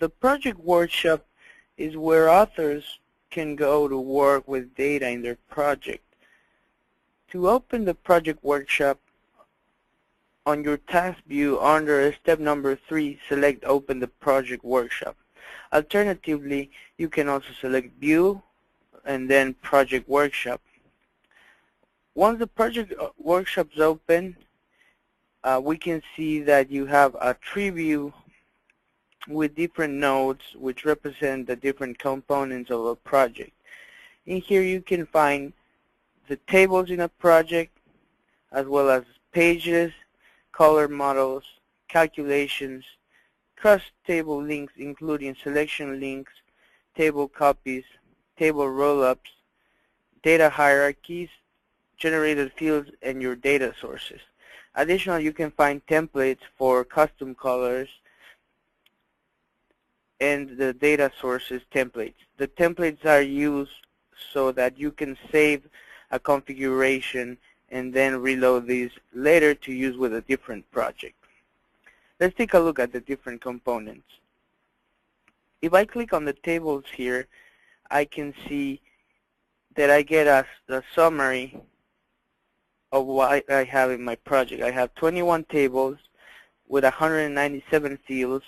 The project workshop is where authors can go to work with data in their project. To open the project workshop, on your task view under step number 3, select Open the Project Workshop. Alternatively, you can also select View and then Project Workshop. Once the project workshop is open, we can see that you have a tree view with different nodes which represent the different components of a project. In here you can find the tables in a project, as well as pages, color models, calculations, cross-table links including selection links, table copies, table roll-ups, data hierarchies, generated fields, and your data sources. Additionally, you can find templates for custom colors and the data sources templates. The templates are used so that you can save a configuration and then reload these later to use with a different project. Let's take a look at the different components. If I click on the tables here, I can see that I get a summary of what I have in my project. I have 21 tables with 197 fields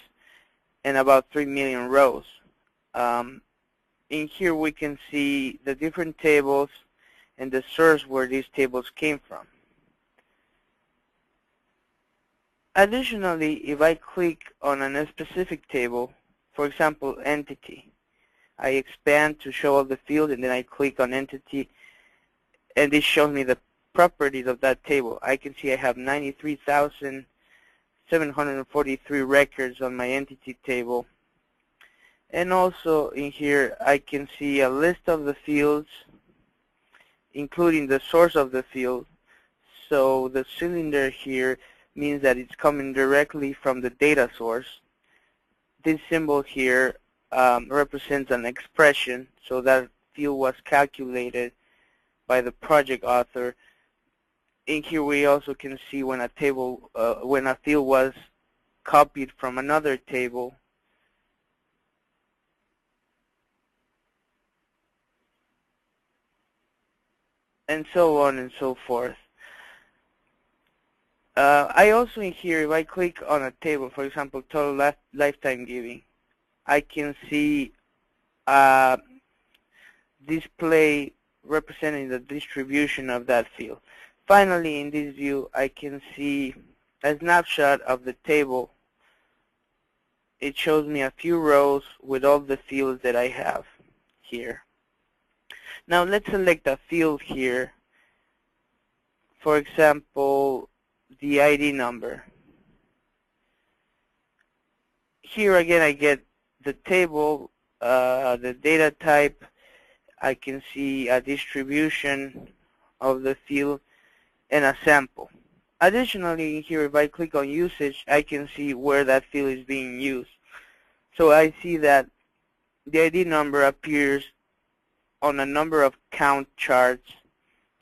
and about 3 million rows. In here we can see the different tables and the source where these tables came from. Additionally, if I click on a specific table, for example, entity, I expand to show all the fields, and then I click on entity, and this shows me the properties of that table. I can see I have 93,743 records on my entity table. And also in here I can see a list of the fields, including the source of the field. So the cylinder here means that it's coming directly from the data source. This symbol here represents an expression, so that field was calculated by the project author. In here we also can see when a table, when a field was copied from another table. And so on and so forth. I also in here, if I click on a table, for example, total lifetime giving, I can see display representing the distribution of that field. Finally, in this view, I can see a snapshot of the table. It shows me a few rows with all the fields that I have here. Now let's select a field here. For example, the ID number. Here again I get the table, the data type. I can see a distribution of the field and a sample. Additionally, here if I click on usage, I can see where that field is being used. So I see that the ID number appears on a number of count charts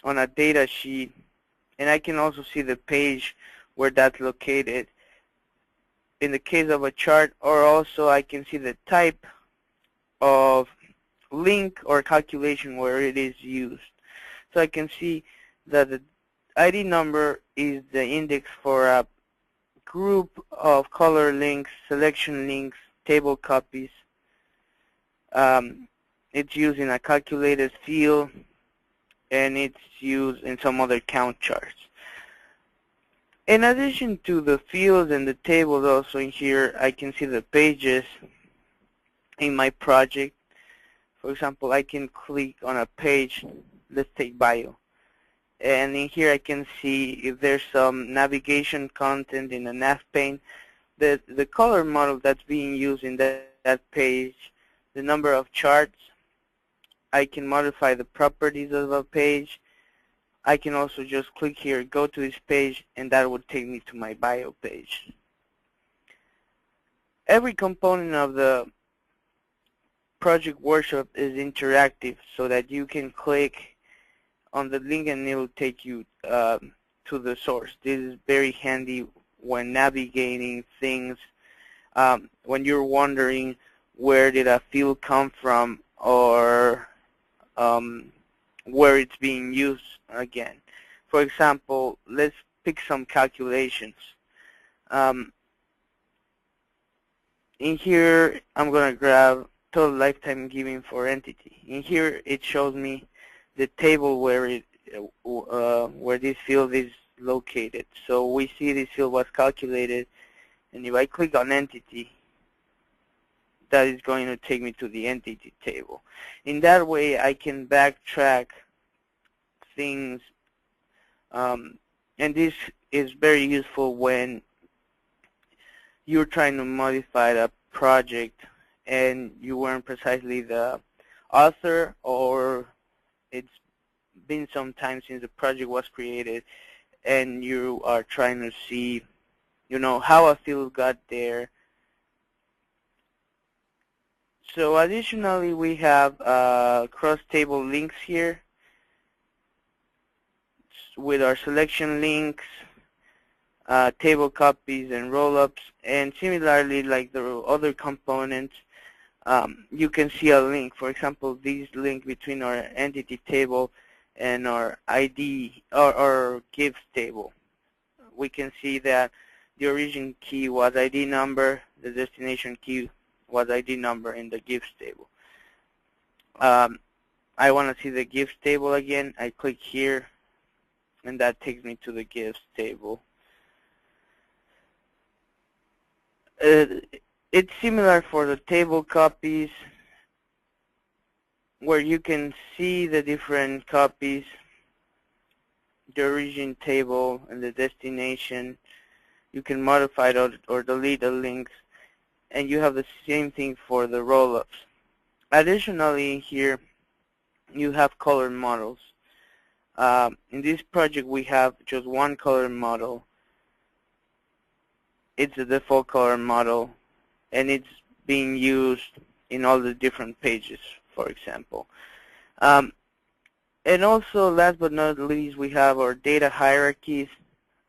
on a data sheet, and I can also see the page where that's located in the case of a chart, or also I can see the type of link or calculation where it is used. So I can see that the ID number is the index for a group of color links, selection links, table copies. It's used in a calculated field, and it's used in some other count charts. In addition to the fields and the tables, also in here I can see the pages in my project. For example, I can click on a page, let's take bio, and in here I can see if there's some navigation content in the nav pane, the color model that's being used in that page, the number of charts. I can modify the properties of a page. I can also just click here, go to this page, and that would take me to my bio page. Every component of the project workshop is interactive, so that you can click on the link and it will take you to the source. This is very handy when navigating things when you're wondering where did a field come from, or where it's being used again. For example, let's pick some calculations. In here, I'm going to grab total lifetime giving for entity. In here, it shows me the table where this field is located. So we see this field was calculated, and if I click on entity, that is going to take me to the entity table. In that way, I can backtrack things, and this is very useful when you're trying to modify a project and you weren't precisely the author, or it's been some time since the project was created and you are trying to see, how a field got there. So additionally, we have cross-table links here with our selection links, table copies and roll-ups, and similarly, like the other components, you can see a link. For example, this link between our entity table and our ID or gives table. We can see that the origin key was ID number, the destination key was ID number in the gives table. I want to see the gives table again. I click here, and that takes me to the gives table. It's similar for the table copies, where you can see the different copies, the origin table and the destination. You can modify it or delete the links, and you have the same thing for the roll-ups. Additionally, here you have color models. In this project, we have just one color model. It's a default color model, and it's being used in all the different pages, for example. And also, last but not least, we have our data hierarchies,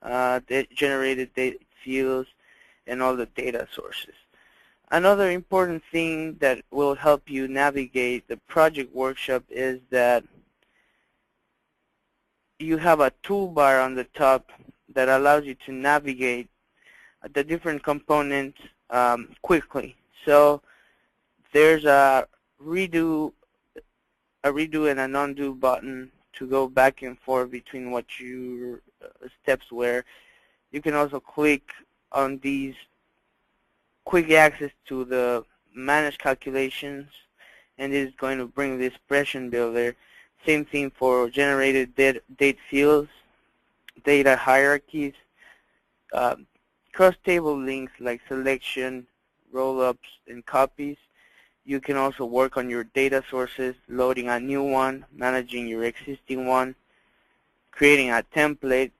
the generated data fields, and all the data sources. Another important thing that will help you navigate the project workshop is that you have a toolbar on the top that allows you to navigate the different components quickly. So there's a redo and an undo button to go back and forth between what your steps were. You can also click on these quick access to the manage calculations, and it is going to bring the expression builder. Same thing for generated date fields, data hierarchies, cross-table links like selection, roll-ups, and copies. You can also work on your data sources, loading a new one, managing your existing one, creating a template,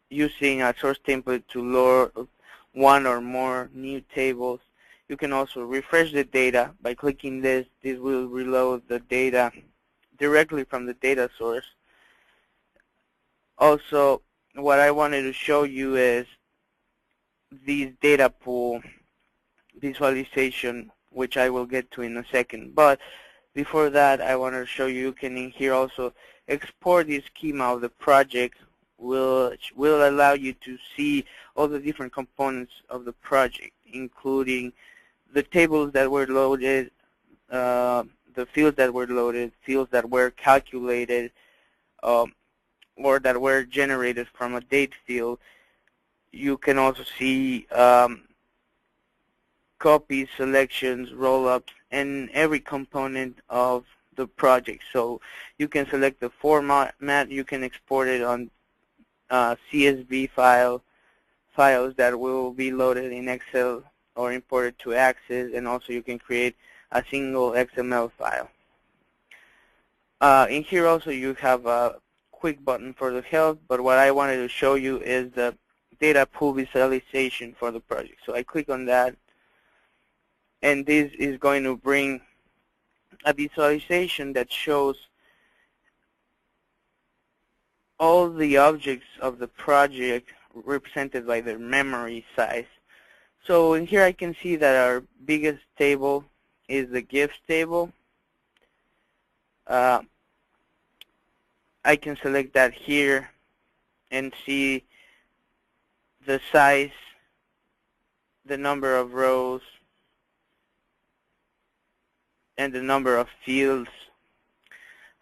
using a source template to load one or more new tables. You can also refresh the data by clicking this. This will reload the data directly from the data source. Also, what I wanted to show you is these data pool visualization, which I will get to in a second. But before that, I want to show you can in here also export the schema of the project, which will allow you to see all the different components of the project, including the tables that were loaded, the fields that were loaded, fields that were calculated, or that were generated from a date field. You can also see copies, selections, roll-ups, and every component of the project. So you can select the format, you can export it on CSV files that will be loaded in Excel or imported to Access, and also you can create a single XML file. In here also you have a quick button for the help, but what I wanted to show you is the data pool visualization for the project. So I click on that, and this is going to bring a visualization that shows all the objects of the project represented by their memory size. So in here I can see that our biggest table is the gifts table. I can select that here and see the size, the number of rows, and the number of fields.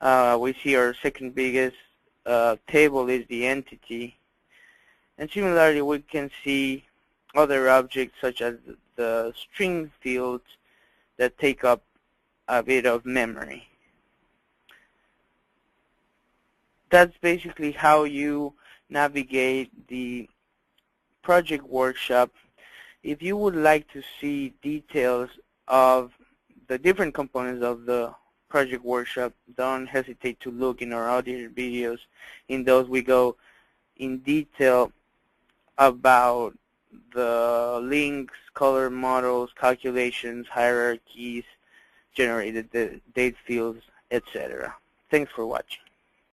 We see our second biggest table is the entity. And similarly, we can see other objects such as the string fields that take up a bit of memory. That's basically how you navigate the project workshop. If you would like to see details of the different components of the project workshop, don't hesitate to look in our audio videos. In those we go in detail about the links, color models, calculations, hierarchies, generated date fields, etc. Thanks for watching.